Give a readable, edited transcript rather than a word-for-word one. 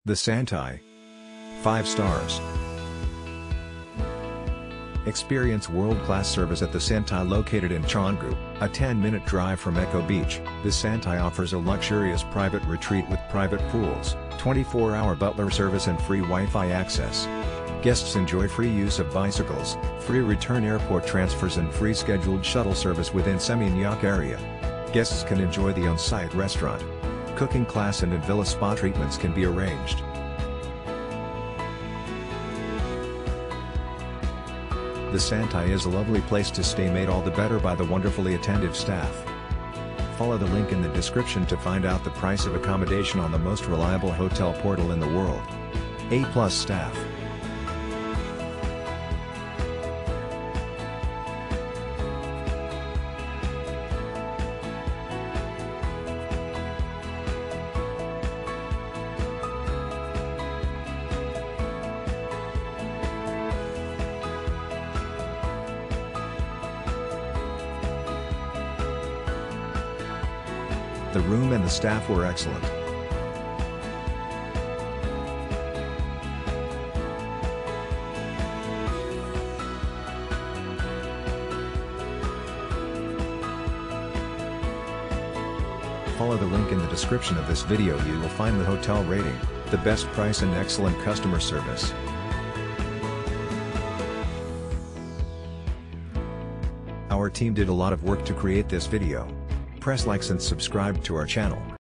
The Santai. 5 stars. Experience world-class service at the Santai located in Canggu, a 10-minute drive from Echo Beach. The Santai offers a luxurious private retreat with private pools, 24-hour butler service and free Wi-Fi access. Guests enjoy free use of bicycles, free return airport transfers and free scheduled shuttle service within Seminyak area. Guests can enjoy the on-site restaurant. Cooking class and in-villa spa treatments can be arranged. The Santai is a lovely place to stay, made all the better by the wonderfully attentive staff. Follow the link in the description to find out the price of accommodation on the most reliable hotel portal in the world. A+ staff. The room and the staff were excellent. Follow the link in the description of this video. You will find the hotel rating, the best price and excellent customer service. Our team did a lot of work to create this video. Press likes and subscribe to our channel.